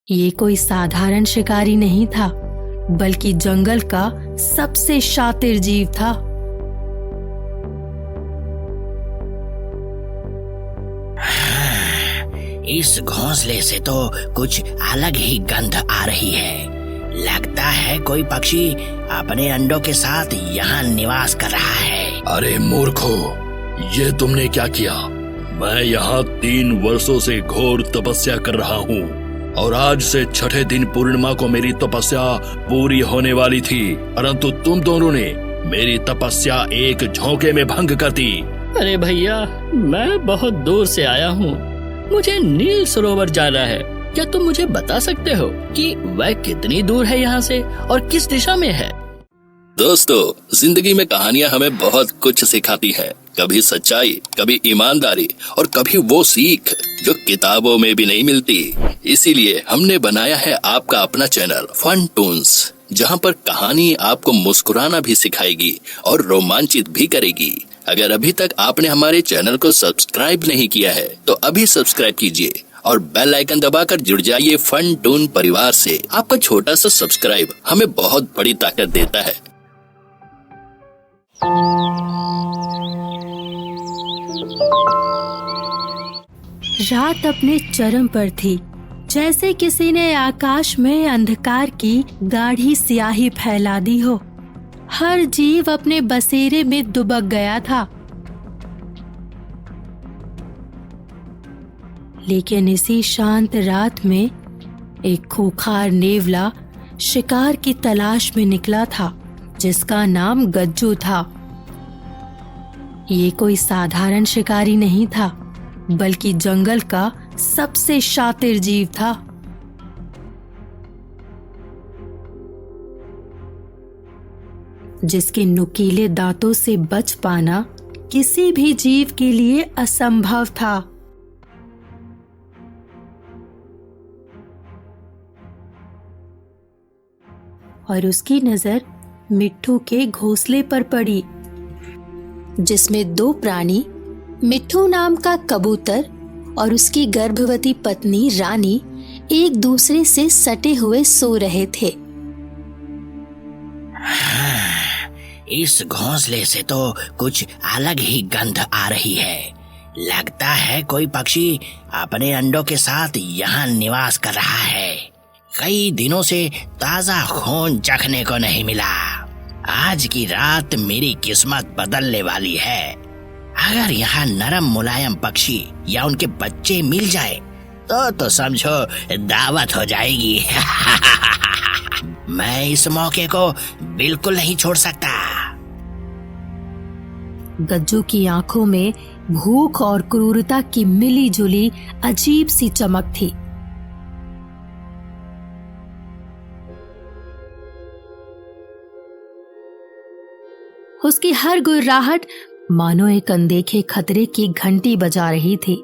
ये कोई साधारण शिकारी नहीं था, बल्कि जंगल का सबसे शातिर जीव था। इस घोंसले से तो कुछ अलग ही गंध आ रही है। लगता है कोई पक्षी अपने अंडों के साथ यहाँ निवास कर रहा है। अरे मूर्खो, ये तुमने क्या किया? मैं यहाँ 3 वर्षों से घोर तपस्या कर रहा हूँ और आज से 6ठे दिन पूर्णिमा को मेरी तपस्या पूरी होने वाली थी, परंतु तुम दोनों ने मेरी तपस्या एक झोंके में भंग कर दी। अरे भैया, मैं बहुत दूर से आया हूँ, मुझे नील सरोवर जाना है। क्या तुम मुझे बता सकते हो कि वह कितनी दूर है यहाँ से और किस दिशा में है? दोस्तों, जिंदगी में कहानियां हमें बहुत कुछ सिखाती हैं। कभी सच्चाई, कभी ईमानदारी और कभी वो सीख जो किताबों में भी नहीं मिलती। इसीलिए हमने बनाया है आपका अपना चैनल फन टून्स, जहाँ पर कहानी आपको मुस्कुराना भी सिखाएगी और रोमांचित भी करेगी। अगर अभी तक आपने हमारे चैनल को सब्सक्राइब नहीं किया है तो अभी सब्सक्राइब कीजिए और बेल आइकन दबाकर जुड़ जाइए फन टून परिवार से। आपका छोटा सा सब्सक्राइब हमें बहुत बड़ी ताकत देता है। रात अपने चरम पर थी। जैसे किसी ने आकाश में अंधकार की गाढ़ी स्याही फैला दी हो। हर जीव अपने बसेरे में दुबक गया था। लेकिन इसी शांत रात में एक खूंखार नेवला शिकार की तलाश में निकला था, जिसका नाम गज्जू था। ये कोई साधारण शिकारी नहीं था, बल्कि जंगल का सबसे शातिर जीव था। जिसके नुकीले दांतों से बच पाना किसी भी जीव के लिए असंभव था। और उसकी नजर मिट्ठू के घोंसले पर पड़ी, जिसमें 2 प्राणी, मिट्ठू नाम का कबूतर और उसकी गर्भवती पत्नी रानी, एक दूसरे से सटे हुए सो रहे थे। इस घोंसले से तो कुछ अलग ही गंध आ रही है। लगता है कोई पक्षी अपने अंडों के साथ यहाँ निवास कर रहा है। कई दिनों से ताजा खून चखने को नहीं मिला। आज की रात मेरी किस्मत बदलने वाली है। अगर यहाँ नरम मुलायम पक्षी या उनके बच्चे मिल जाए तो समझो दावत हो जाएगी। मैं इस मौके को बिल्कुल नहीं छोड़ सकता। गज्जू की आंखों में भूख और क्रूरता की मिली जुली अजीब सी चमक थी। उसकी हर गुर्राहट मानो एक अनदेखे खतरे की घंटी बजा रही थी।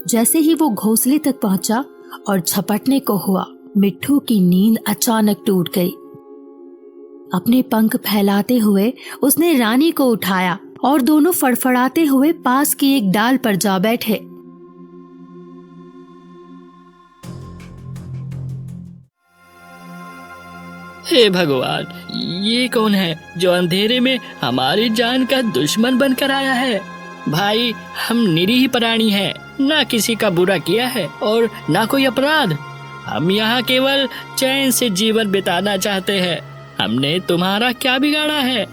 जैसे ही वो घोंसले तक पहुंचा और झपटने को हुआ, मिट्ठू की नींद अचानक टूट गई। अपने पंख फैलाते हुए उसने रानी को उठाया और दोनों फड़फड़ाते हुए पास की एक डाल पर जा बैठे। हे भगवान, ये कौन है जो अंधेरे में हमारी जान का दुश्मन बनकर आया है? भाई, हम निरीह प्राणी हैं, ना किसी का बुरा किया है और ना कोई अपराध। हम यहाँ केवल चैन से जीवन बिताना चाहते हैं। हमने तुम्हारा क्या बिगाड़ा है?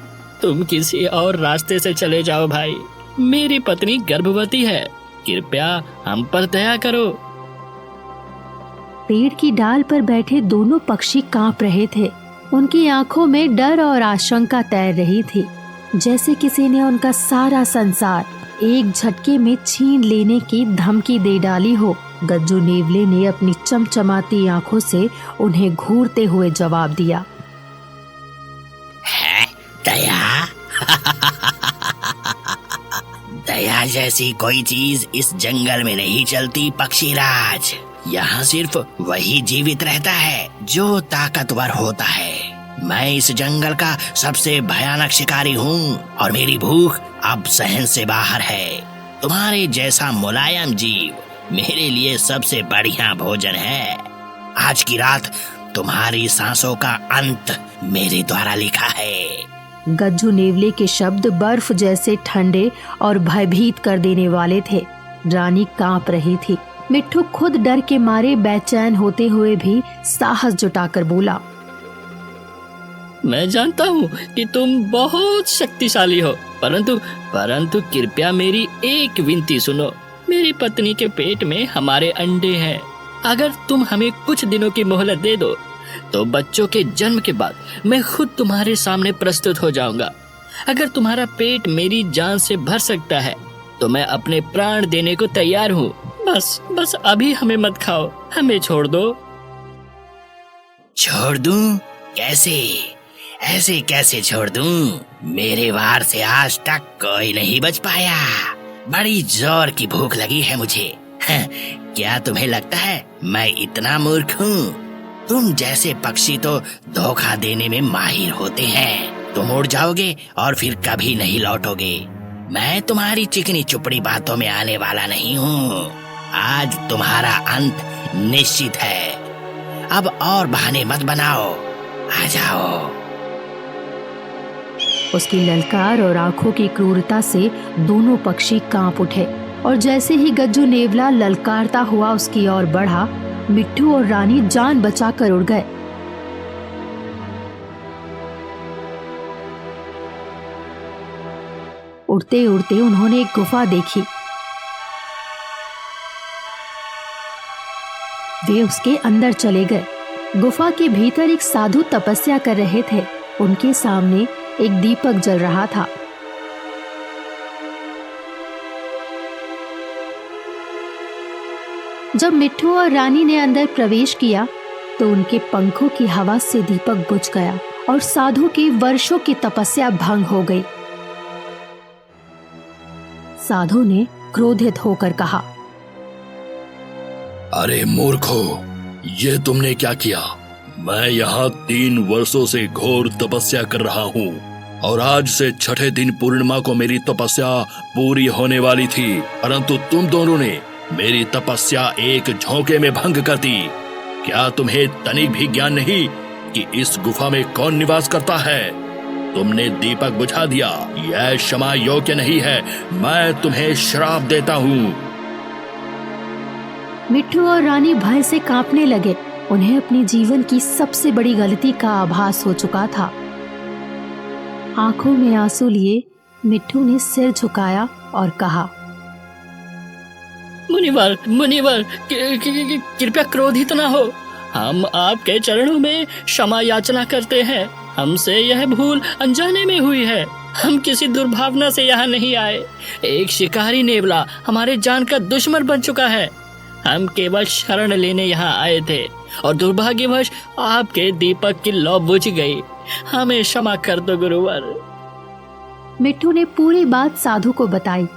तुम किसी और रास्ते से चले जाओ भाई। मेरी पत्नी गर्भवती है, कृपया हम पर दया करो। पेड़ की डाल पर बैठे दोनों पक्षी कांप रहे थे। उनकी आंखों में डर और आशंका तैर रही थी, जैसे किसी ने उनका सारा संसार एक झटके में छीन लेने की धमकी दे डाली हो। गज्जू नेवले ने अपनी चमचमाती आंखों से उन्हें घूरते हुए जवाब दिया, है दया? दया जैसी कोई चीज इस जंगल में नहीं चलती पक्षीराज। यहाँ सिर्फ वही जीवित रहता है जो ताकतवर होता है। मैं इस जंगल का सबसे भयानक शिकारी हूँ और मेरी भूख अब सहन से बाहर है। तुम्हारे जैसा मुलायम जीव मेरे लिए सबसे बढ़िया भोजन है। आज की रात तुम्हारी सांसों का अंत मेरे द्वारा लिखा है। गज्जू नेवले के शब्द बर्फ जैसे ठंडे और भयभीत कर देने वाले थे। रानी कांप रही थी। मिट्ठू खुद डर के मारे बेचैन होते हुए भी साहस जुटाकर बोला, मैं जानता हूँ कि तुम बहुत शक्तिशाली हो, परंतु कृपया मेरी एक विनती सुनो। मेरी पत्नी के पेट में हमारे अंडे हैं। अगर तुम हमें कुछ दिनों की मोहलत दे दो तो बच्चों के जन्म के बाद मैं खुद तुम्हारे सामने प्रस्तुत हो जाऊंगा। अगर तुम्हारा पेट मेरी जान से भर सकता है तो मैं अपने प्राण देने को तैयार हूँ। बस अभी हमें मत खाओ, हमें छोड़ दो। छोड़ दूं? कैसे? ऐसे कैसे छोड़ दूं? मेरे वार से आज तक कोई नहीं बच पाया। बड़ी जोर की भूख लगी है मुझे। क्या तुम्हें लगता है मैं इतना मूर्ख हूँ? तुम जैसे पक्षी तो धोखा देने में माहिर होते हैं। तुम उड़ जाओगे और फिर कभी नहीं लौटोगे। मैं तुम्हारी चिकनी चुपड़ी बातों में आने वाला नहीं हूँ। आज तुम्हारा अंत निश्चित है। अब और बहाने मत बनाओ, आ जाओ। उसकी ललकार और आंखों की क्रूरता से दोनों पक्षी कांप उठे और जैसे ही गज्जू नेवला ललकारता हुआ उसकी ओर बढ़ा, मिट्ठू और रानी जान बचाकर उड़ गए। उड़ते उड़ते उन्होंने एक गुफा देखी। वे उसके अंदर चले गए। गुफा के भीतर एक साधु तपस्या कर रहे थे। उनके सामने एक दीपक जल रहा था। जब मिट्ठू और रानी ने अंदर प्रवेश किया तो उनके पंखों की हवा से दीपक बुझ गया और साधु की वर्षों की तपस्या भंग हो गई। साधु ने क्रोधित होकर कहा, अरे मूर्खो, ये तुमने क्या किया? मैं यहाँ 3 वर्षों से घोर तपस्या कर रहा हूँ और आज से छठे दिन पूर्णिमा को मेरी तपस्या पूरी होने वाली थी, परंतु तुम दोनों ने मेरी तपस्या एक झोंके में भंग कर दी। क्या तुम्हें तनिक भी ज्ञान नहीं कि इस गुफा में कौन निवास करता है? तुमने दीपक बुझा दिया। यह क्षमा योग्य नहीं है। मैं तुम्हें श्राप देता हूँ। मिट्ठू और रानी भय से कांपने लगे। उन्हें अपने जीवन की सबसे बड़ी गलती का आभास हो चुका था। आंखों में आंसू लिए मिट्ठू ने सिर झुकाया और कहा, मुनिवर, कृपया क्रोधित ना हो। हम आपके चरणों में क्षमा याचना करते हैं। हमसे यह भूल अनजाने में हुई है। हम किसी दुर्भावना से यहाँ नहीं आए। एक शिकारी नेवला हमारे जान का दुश्मन बन चुका है। हम केवल शरण लेने यहाँ आए थे और दुर्भाग्यवश आपके दीपक की लौ बुझ गई। हमें क्षमा कर दो गुरुवर। मिट्ठू ने पूरी बात साधु को बताई।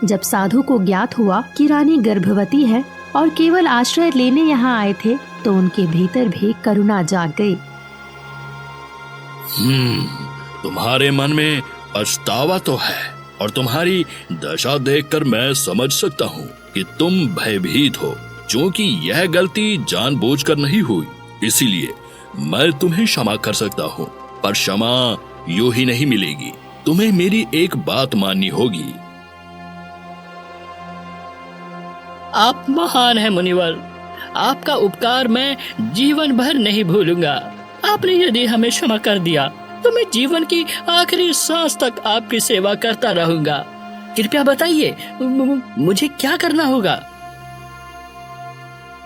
जब साधु को ज्ञात हुआ कि रानी गर्भवती है और केवल आश्रय लेने यहाँ आए थे तो उनके भीतर भी करुणा जाग गई। तुम्हारे मन में पछतावा तो है और तुम्हारी दशा देखकर मैं समझ सकता हूँ कि तुम भयभीत हो, क्योंकि यह गलती जानबूझकर नहीं हुई। इसीलिए मैं तुम्हें क्षमा कर सकता हूँ, पर क्षमा यूं ही नहीं मिलेगी। तुम्हें मेरी एक बात माननी होगी। आप महान हैं मुनिवर। आपका उपकार मैं जीवन भर नहीं भूलूंगा। आपने यदि हमें क्षमा कर दिया तो मैं जीवन की आखिरी सांस तक आपकी सेवा करता रहूंगा। कृपया बताइए मुझे क्या करना होगा?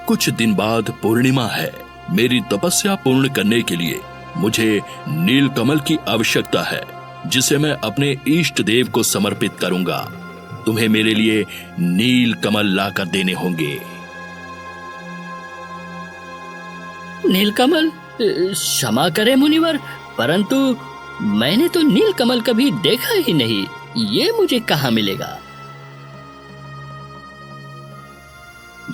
कुछ दिन बाद पूर्णिमा है। मेरी तपस्या पूर्ण करने के लिए मुझे नीलकमल की आवश्यकता है, जिसे मैं अपने इष्ट देव को समर्पित करूंगा। तुम्हें मेरे लिए नीलकमल लाकर देने होंगे। नीलकमल? क्षमा करें मुनिवर, परंतु मैंने तो नीलकमल कभी देखा ही नहीं। ये मुझे कहाँ मिलेगा?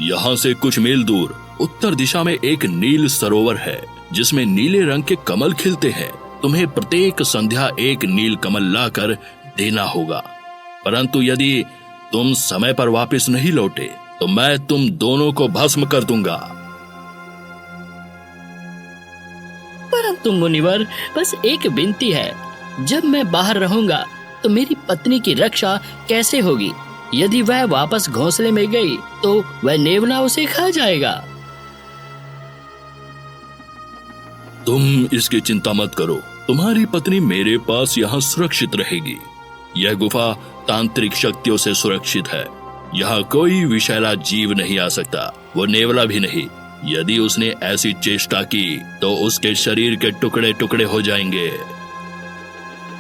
यहाँ से कुछ मील दूर उत्तर दिशा में एक नील सरोवर है, जिसमें नीले रंग के कमल खिलते हैं। तुम्हें प्रत्येक संध्या एक नील कमल लाकर देना होगा, परंतु यदि तुम समय पर वापस नहीं लौटे तो मैं तुम दोनों को भस्म कर दूंगा। परंतु मुनिवर, बस एक विनती है, जब मैं बाहर रहूंगा तो मेरी पत्नी की रक्षा कैसे होगी? यदि वह वापस घोंसले में गई तो वह नेवला उसे खा जाएगा। तुम इसकी चिंता मत करो, तुम्हारी पत्नी मेरे पास यहाँ सुरक्षित रहेगी। यह गुफा तांत्रिक शक्तियों से सुरक्षित है। यहाँ कोई विषैला जीव नहीं आ सकता, वो नेवला भी नहीं। यदि उसने ऐसी चेष्टा की तो उसके शरीर के टुकड़े टुकड़े हो जाएंगे।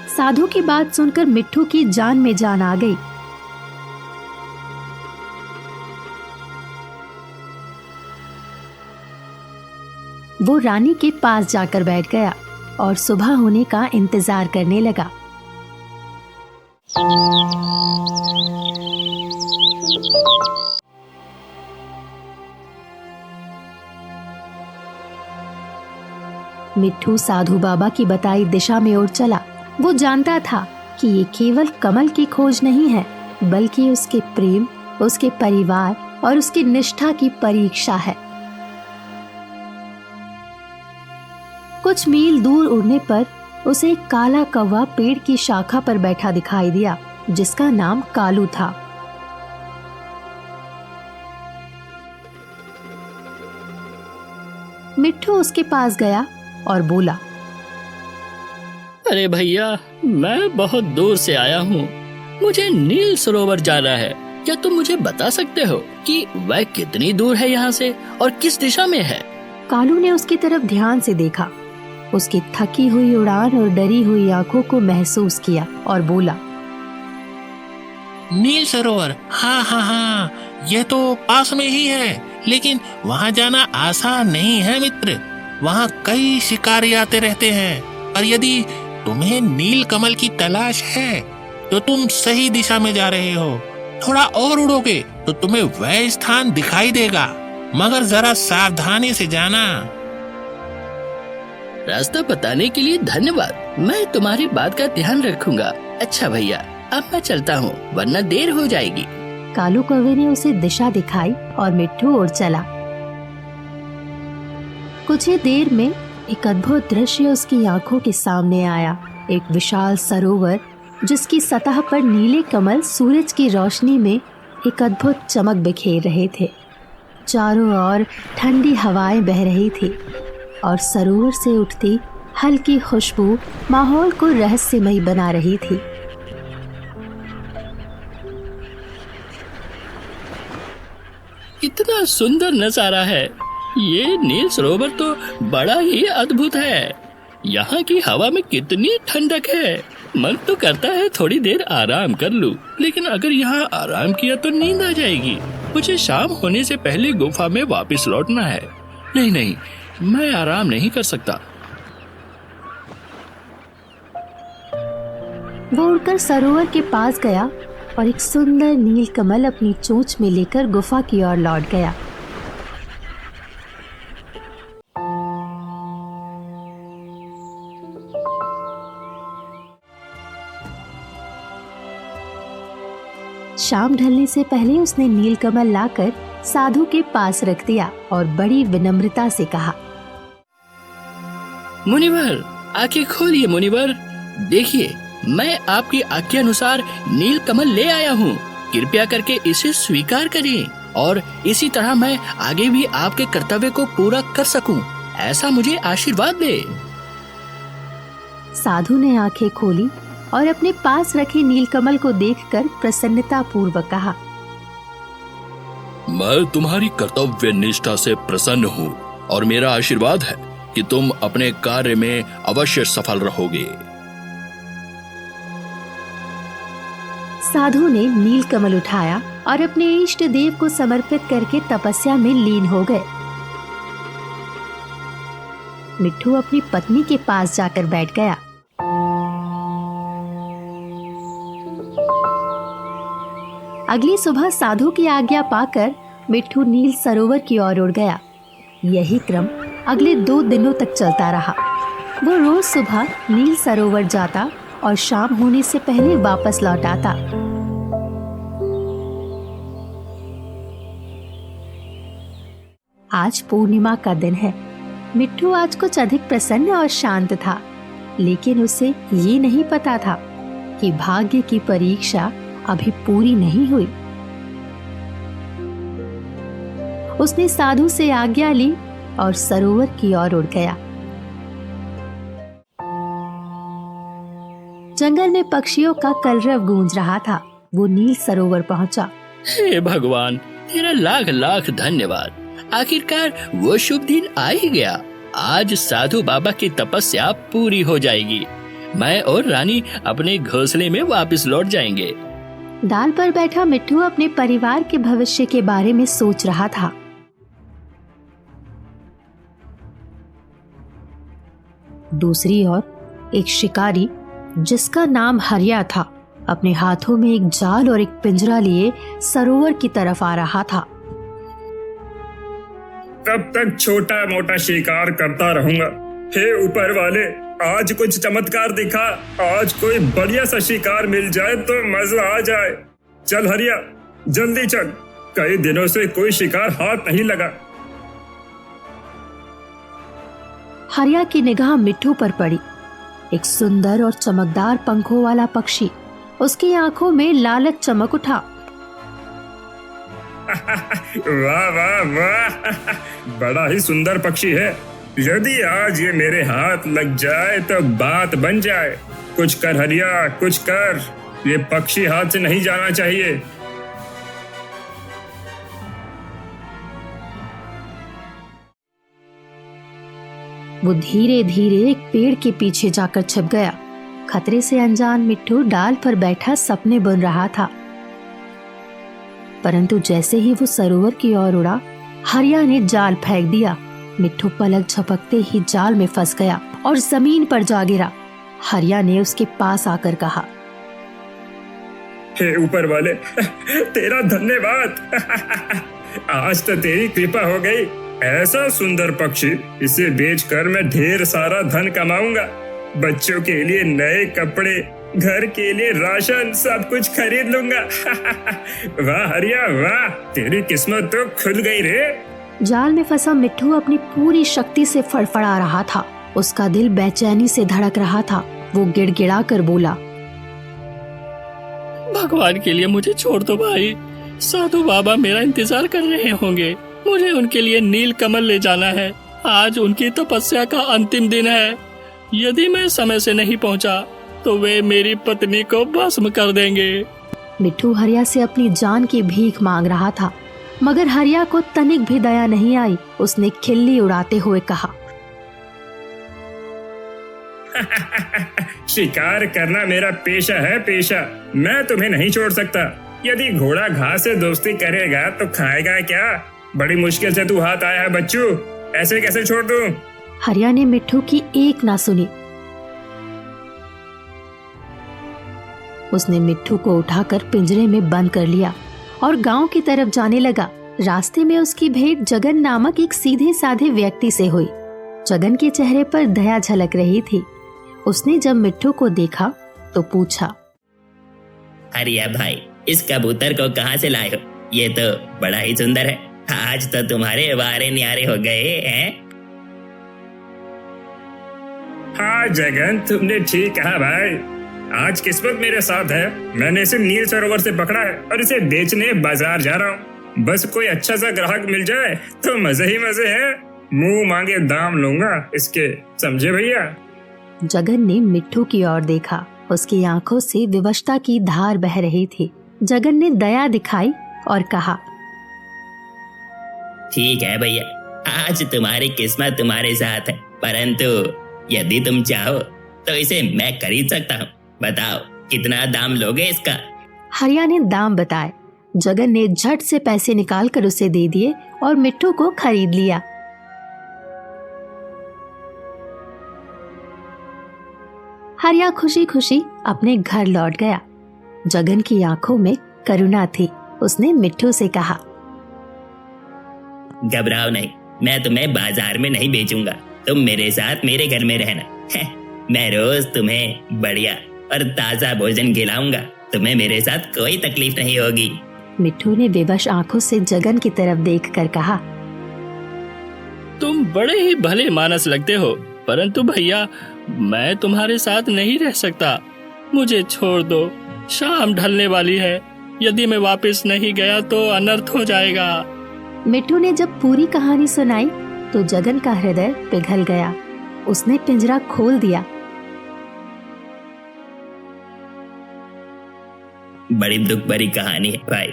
साधु की बात सुनकर मिट्ठू की जान में जान आ गई। वो रानी के पास जाकर बैठ गया और सुबह होने का इंतजार करने लगा। मिट्ठू साधु बाबा की बताई दिशा में उड़ चला। वो जानता था कि ये केवल कमल की खोज नहीं है, बल्कि उसके प्रेम, उसके परिवार और उसकी निष्ठा की परीक्षा है। कुछ मील दूर उड़ने पर उसे एक काला कौवा पेड़ की शाखा पर बैठा दिखाई दिया, जिसका नाम कालू था। मिट्ठू उसके पास गया और बोला, अरे भैया, मैं बहुत दूर से आया हूँ, मुझे नील सरोवर जाना है। क्या तुम मुझे बता सकते हो कि वह कितनी दूर है यहाँ से और किस दिशा में है? कालू ने उसकी तरफ ध्यान से देखा, उसकी थकी हुई उड़ान और डरी हुई आंखों को महसूस किया और बोला, नील सरोवर, हाँ हाँ हाँ, यह तो पास में ही है, लेकिन वहाँ जाना आसान नहीं है मित्र। वहाँ कई शिकारी आते रहते हैं, और यदि तुम्हें नील कमल की तलाश है तो तुम सही दिशा में जा रहे हो। थोड़ा और उड़ोगे तो तुम्हें वह स्थान दिखाई देगा, मगर जरा सावधानी से जाना। रास्ता बताने के लिए धन्यवाद, मैं तुम्हारी बात का ध्यान रखूंगा। अच्छा भैया, अब मैं चलता हूँ, वरना देर हो जाएगी। कालू कौवे ने उसे दिशा दिखाई और मिट्ठू उड़ चला। कुछ ही देर में एक अद्भुत दृश्य उसकी आंखों के सामने आया। एक विशाल सरोवर, जिसकी सतह पर नीले कमल सूरज की रोशनी में एक अद्भुत चमक बिखेर रहे थे। चारों ओर ठंडी हवाएं बह रही थी और सरोवर से उठती हल्की खुशबू माहौल को रहस्यमयी बना रही थी। इतना सुंदर नजारा है, ये नील सरोवर तो बड़ा ही अद्भुत है। यहाँ की हवा में कितनी ठंडक है, मन तो करता है थोड़ी देर आराम कर लूं, लेकिन अगर यहाँ आराम किया तो नींद आ जाएगी। मुझे शाम होने से पहले गुफा में वापस लौटना है। नहीं नहीं, मैं आराम नहीं कर सकता। वो उड़कर सरोवर के पास गया और एक सुंदर नील कमल अपनी चोंच में लेकर गुफा की ओर लौट गया। शाम ढलने से पहले उसने नीलकमल लाकर साधु के पास रख दिया और बड़ी विनम्रता से कहा, मुनिवर, आंखें खोलिए मुनिवर। देखिए, मैं आपकी आज्ञा अनुसार नील कमल ले आया हूँ। कृपया करके इसे स्वीकार करिए और इसी तरह मैं आगे भी आपके कर्तव्य को पूरा कर सकूं, ऐसा मुझे आशीर्वाद दे। साधु ने आंखें खोली और अपने पास रखे नीलकमल को देखकर प्रसन्नता पूर्वक कहा, मैं तुम्हारी कर्तव्य निष्ठा से प्रसन्न हूँ और मेरा आशीर्वाद है कि तुम अपने कार्य में अवश्य सफल रहोगे। साधु ने नीलकमल उठाया और अपने इष्ट देव को समर्पित करके तपस्या में लीन हो गए। मिट्ठू अपनी पत्नी के पास जाकर बैठ गया। अगली सुबह साधु की आज्ञा पाकर मिट्ठू नील सरोवर की ओर उड़ गया। यही क्रम अगले 2 दिनों तक चलता रहा। वो रोज सुबह नील सरोवर जाता और शाम होने से पहले वापस लौट आता। आज पूर्णिमा का दिन है। मिट्ठू आज कुछ अधिक प्रसन्न और शांत था, लेकिन उसे ये नहीं पता था कि भाग्य की परीक्षा अभी पूरी नहीं हुई। उसने साधु से आज्ञा ली और सरोवर की ओर उड़ गया। जंगल में पक्षियों का कलरव गूंज रहा था। वो नील सरोवर पहुंचा। हे भगवान, तेरा लाख लाख धन्यवाद। आखिरकार वो शुभ दिन आ ही गया। आज साधु बाबा की तपस्या पूरी हो जाएगी। मैं और रानी अपने घोंसले में वापस लौट जाएंगे। डाल पर बैठा मिट्ठू अपने परिवार के भविष्य के बारे में सोच रहा था। दूसरी ओर एक शिकारी जिसका नाम हरिया था, अपने हाथों में एक जाल और एक पिंजरा लिए सरोवर की तरफ आ रहा था। कब तक छोटा मोटा शिकार करता रहूंगा? हे ऊपर वाले, आज कुछ चमत्कार दिखा। आज कोई बढ़िया सा शिकार मिल जाए तो मजा आ जाए। चल हरिया, जल्दी चल, कई दिनों से कोई शिकार हाथ नहीं लगा। हरिया की निगाह मिट्ठू पर पड़ी। एक सुंदर और चमकदार पंखों वाला पक्षी। उसकी आंखों में लालच चमक उठा। वाह वाह वाह, बड़ा ही सुंदर पक्षी है। यदि आज ये मेरे हाथ लग जाए तो बात बन जाए। कुछ कर हरिया, कुछ कर। ये पक्षी हाथ से नहीं जाना चाहिए। वो धीरे धीरे एक पेड़ के पीछे जाकर छिप गया। खतरे से अनजान मिट्ठू डाल पर बैठा सपने बुन रहा था। परंतु जैसे ही वो सरोवर की ओर उड़ा, हरिया ने जाल फेंक दिया। मिट्ठू पलक झपकते ही जाल में फंस गया और जमीन पर जा गिरा। हरिया ने उसके पास आकर कहा, हे ऊपर वाले, तेरा धन्यवाद। आज तो तेरी कृपा हो गई। ऐसा सुंदर पक्षी, इसे बेचकर मैं ढेर सारा धन कमाऊंगा। बच्चों के लिए नए कपड़े, घर के लिए राशन, सब कुछ खरीद लूंगा। वाह हरिया वाह, तेरी किस्मत तो खुल गई रे। जाल में फंसा मिट्ठू अपनी पूरी शक्ति से फड़फड़ा रहा था। उसका दिल बेचैनी से धड़क रहा था। वो गिड़गिड़ा कर बोला, भगवान के लिए मुझे छोड़ दो भाई। साधु बाबा मेरा इंतजार कर रहे होंगे। मुझे उनके लिए नील कमल ले जाना है। आज उनकी तपस्या का अंतिम दिन है। यदि मैं समय से नहीं पहुंचा तो वे मेरी पत्नी को भस्म कर देंगे। मिट्ठू हरिया से अपनी जान की भीख मांग रहा था, मगर हरिया को तनिक भी दया नहीं आई। उसने खिल्ली उड़ाते हुए कहा, शिकार करना मेरा पेशा है, पेशा। मैं तुम्हें नहीं छोड़ सकता। यदि घोड़ा घास से दोस्ती करेगा तो खाएगा क्या? बड़ी मुश्किल से तू हाथ आया है बच्चू, ऐसे कैसे छोड़ दूं? हरिया ने मिट्ठू की एक ना सुनी। उसने मिट्ठू को उठाकर पिंजरे में बंद कर लिया और गांव की तरफ जाने लगा। रास्ते में उसकी भेंट जगन नामक एक सीधे साधे व्यक्ति से हुई। जगन के चेहरे पर दया झलक रही थी। उसने जब मिट्ठू को देखा तो पूछा, हरिया भाई, इस कबूतर को कहाँ से लाए हो? ये तो बड़ा ही सुंदर है। आज तो तुम्हारे वारे न्यारे हो गए हैं। हाँ जगन, तुमने ठीक कहा भाई। आज किस्मत मेरे साथ है। मैंने इसे नील सरोवर से पकड़ा है और इसे बेचने बाजार जा रहा हूँ। बस कोई अच्छा सा ग्राहक मिल जाए तो मजे ही मजे है। मुंह मांगे दाम लूंगा इसके, समझे भैया? जगन ने मिट्ठू की ओर देखा। उसकी आंखों से विवशता की धार बह रही थी। जगन ने दया दिखाई और कहा, ठीक है भैया, आज तुम्हारी किस्मत तुम्हारे साथ है, परंतु यदि तुम चाहो तो इसे मैं खरीद सकता हूँ। बताओ कितना दाम लोगे इसका? हरिया ने दाम बताए। जगन ने झट से पैसे निकालकर उसे दे दिए और मिट्ठू को खरीद लिया। हरिया खुशी खुशी अपने घर लौट गया। जगन की आंखों में करुणा थी। उसने मिट्ठू से कहा, घबराओ नहीं, मैं तुम्हें बाजार में नहीं बेचूंगा। तुम मेरे साथ मेरे घर में रहना। मैं रोज तुम्हें बढ़िया और ताजा भोजन खिलाऊंगा। तुम्हें मेरे साथ कोई तकलीफ नहीं होगी। मिट्ठू ने बेबस आंखों से जगन की तरफ देखकर कहा, तुम बड़े ही भले मानस लगते हो, परंतु भैया मैं तुम्हारे साथ नहीं रह सकता। मुझे छोड़ दो, शाम ढलने वाली है। यदि मैं वापस नहीं गया तो अनर्थ हो जाएगा। मिट्टू ने जब पूरी कहानी सुनाई तो जगन का हृदय पिघल गया। उसने पिंजरा खोल दिया। बड़ी दुख भरी कहानी है भाई,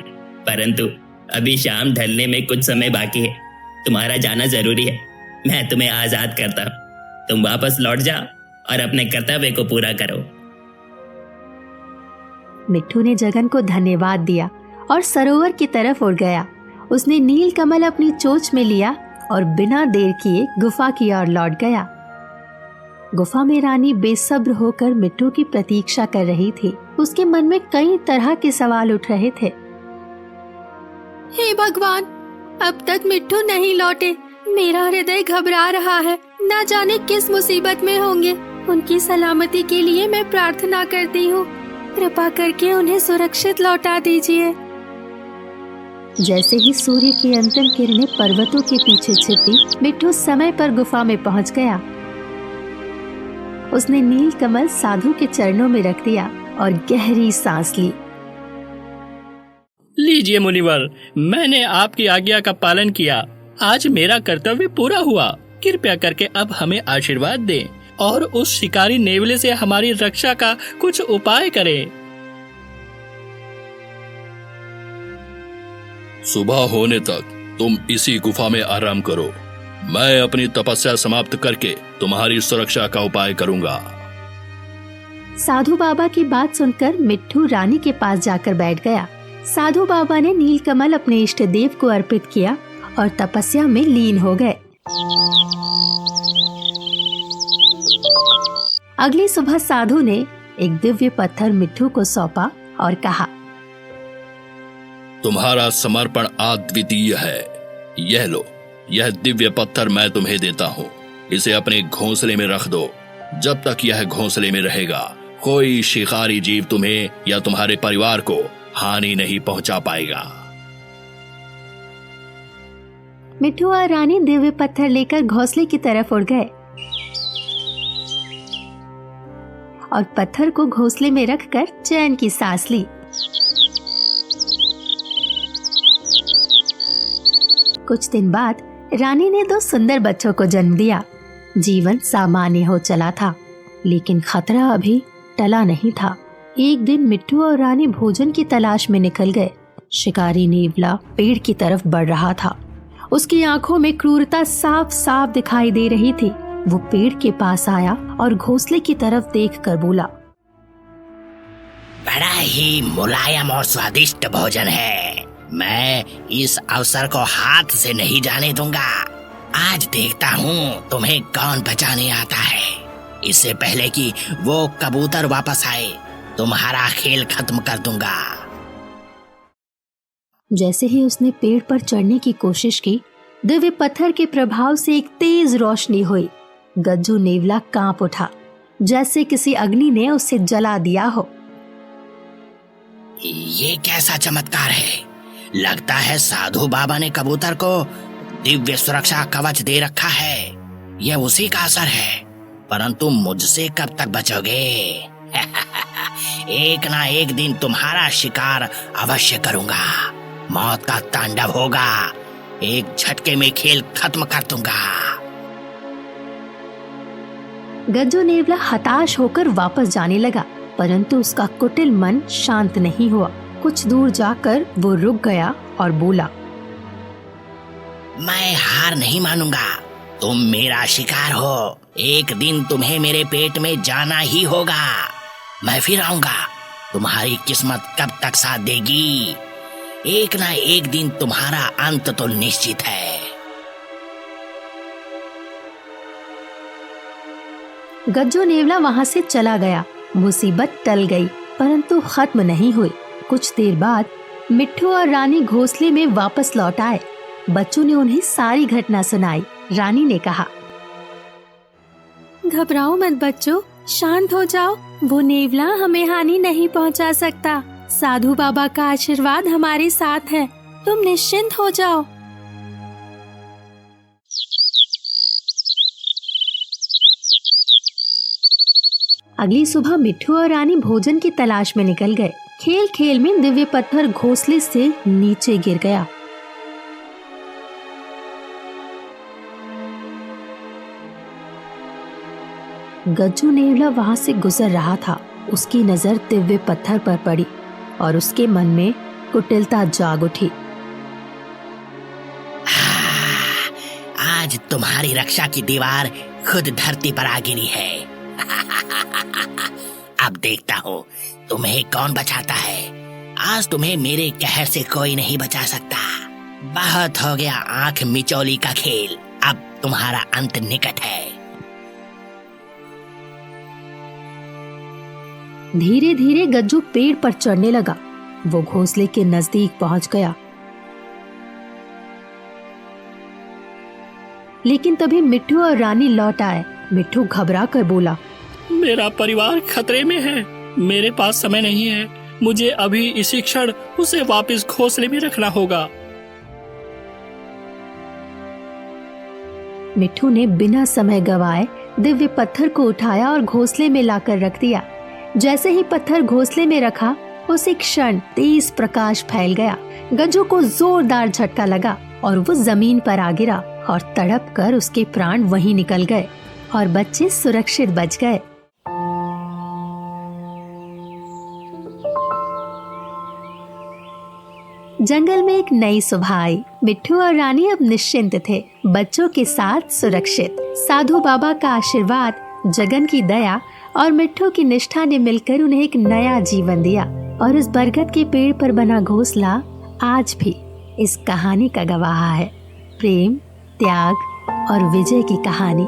परंतु अभी शाम ढलने में कुछ समय बाकी है। तुम्हारा जाना जरूरी है। मैं तुम्हें आजाद करता हूँ। तुम वापस लौट जाओ और अपने कर्तव्य को पूरा करो। मिट्टू ने जगन को धन्यवाद दिया और सरोवर की तरफ उड़ गया। उसने नील कमल अपनी चोंच में लिया और बिना देर किए गुफा की ओर लौट गया। गुफा में रानी बेसब्र होकर मिट्टू की प्रतीक्षा कर रही थी। उसके मन में कई तरह के सवाल उठ रहे थे। हे भगवान, अब तक मिट्टू नहीं लौटे। मेरा हृदय घबरा रहा है। न जाने किस मुसीबत में होंगे। उनकी सलामती के लिए मैं प्रार्थना करती हूँ। कृपा करके उन्हें सुरक्षित लौटा दीजिए। जैसे ही सूर्य की अंतिम किरणें पर्वतों के पीछे छिपी, मिट्टू समय पर गुफा में पहुँच गया। उसने नील कमल साधु के चरणों में रख दिया और गहरी सांस ली। लीजिए मुनिवर, मैंने आपकी आज्ञा का पालन किया। आज मेरा कर्तव्य पूरा हुआ। कृपया करके अब हमें आशीर्वाद दें और उस शिकारी नेवले से हमारी रक्षा का कुछ उपाय करें। सुबह होने तक तुम इसी गुफा में आराम करो। मैं अपनी तपस्या समाप्त करके तुम्हारी सुरक्षा का उपाय करूंगा। साधु बाबा की बात सुनकर मिट्टू रानी के पास जाकर बैठ गया। साधु बाबा ने नीलकमल अपने इष्ट देव को अर्पित किया और तपस्या में लीन हो गए। अगली सुबह साधु ने एक दिव्य पत्थर मिट्टू को सौंपा और कहा, तुम्हारा समर्पण अद्वितीय है। यह लो, यह दिव्य पत्थर मैं तुम्हें देता हूँ। इसे अपने घोंसले में रख दो। जब तक यह घोंसले में रहेगा, कोई शिकारी जीव तुम्हें या तुम्हारे परिवार को हानि नहीं पहुंचा पाएगा। मिट्टू और रानी दिव्य पत्थर लेकर घोंसले की तरफ उड़ गए और पत्थर को घोंसले में रखकर चैन की सांस ली। कुछ दिन बाद रानी ने 2 सुंदर बच्चों को जन्म दिया। जीवन सामान्य हो चला था, लेकिन खतरा अभी टला नहीं था। एक दिन मिट्टू और रानी भोजन की तलाश में निकल गए। शिकारी नेवला पेड़ की तरफ बढ़ रहा था। उसकी आंखों में क्रूरता साफ साफ दिखाई दे रही थी। वो पेड़ के पास आया और घोंसले की तरफ देखकर बोला, बड़ा ही मुलायम और स्वादिष्ट भोजन है। मैं इस अवसर को हाथ से नहीं जाने दूंगा। आज देखता हूँ तुम्हें कौन बचाने आता है। इससे पहले कि वो कबूतर वापस आए, तुम्हारा खेल खत्म कर दूंगा। जैसे ही उसने पेड़ पर चढ़ने की कोशिश की, दिव्य पत्थर के प्रभाव से एक तेज रोशनी हुई। गज्जू नेवला कांप उठा, जैसे किसी अग्नि ने उसे जला दिया हो। ये कैसा चमत्कार है? लगता है साधु बाबा ने कबूतर को दिव्य सुरक्षा कवच दे रखा है। यह उसी का असर है। परंतु मुझसे कब तक बचोगे? एक ना एक दिन तुम्हारा शिकार अवश्य करूंगा। मौत का तांडव होगा। एक झटके में खेल खत्म कर दूंगा। गज्जू नेवला हताश होकर वापस जाने लगा, परंतु उसका कुटिल मन शांत नहीं हुआ। कुछ दूर जाकर वो रुक गया और बोला, मैं हार नहीं मानूंगा। तुम मेरा शिकार हो। एक दिन तुम्हें मेरे पेट में जाना ही होगा। मैं फिर आऊंगा। तुम्हारी किस्मत कब तक साथ देगी? एक ना एक दिन तुम्हारा अंत तो निश्चित है। गज्जू नेवला वहां से चला गया। मुसीबत टल गई, परंतु खत्म नहीं हुई। कुछ देर बाद मिट्टू और रानी घोंसले में वापस लौट आए। बच्चों ने उन्हें सारी घटना सुनाई। रानी ने कहा, घबराओ मत बच्चों, शांत हो जाओ। वो नेवला हमें हानि नहीं पहुंचा सकता। साधु बाबा का आशीर्वाद हमारे साथ है। तुम निश्चिंत हो जाओ। अगली सुबह मिट्ठू और रानी भोजन की तलाश में निकल गए। खेल खेल में दिव्य पत्थर घोंसले से नीचे गिर गया। गज्जू नेवला वहां से गुजर रहा था। उसकी नजर दिव्य पत्थर पर पड़ी और उसके मन में कुटिलता जाग उठी। आज तुम्हारी रक्षा की दीवार खुद धरती पर आ गिरी है। अब देखता हूँ तुम्हें कौन बचाता है। आज तुम्हें मेरे कहर से कोई नहीं बचा सकता। बहुत हो गया आंख मिचौली का खेल, अब तुम्हारा अंत निकट है। धीरे धीरे गज्जू पेड़ पर चढ़ने लगा। वो घोंसले के नजदीक पहुंच गया, लेकिन तभी मिट्ठू और रानी लौट आए। मिट्ठू घबरा कर बोला, मेरा परिवार खतरे में है, मेरे पास समय नहीं है, मुझे अभी इसी क्षण उसे वापस घोंसले में रखना होगा। मिट्ठू ने बिना समय गवाए दिव्य पत्थर को उठाया और घोंसले में लाकर रख दिया। जैसे ही पत्थर घोंसले में रखा, उसी क्षण तेज प्रकाश फैल गया। गज्जू को जोरदार झटका लगा और वो जमीन पर आ गिरा और तड़प कर उसके प्राण वहीं निकल गए और बच्चे सुरक्षित बच गए। जंगल में एक नई सुबह आई। मिट्ठू और रानी अब निश्चिंत थे, बच्चों के साथ सुरक्षित। साधु बाबा का आशीर्वाद, जगन की दया और मिट्ठू की निष्ठा ने मिलकर उन्हें एक नया जीवन दिया। और इस बरगद के पेड़ पर बना घोंसला आज भी इस कहानी का गवाह है। प्रेम, त्याग और विजय की कहानी।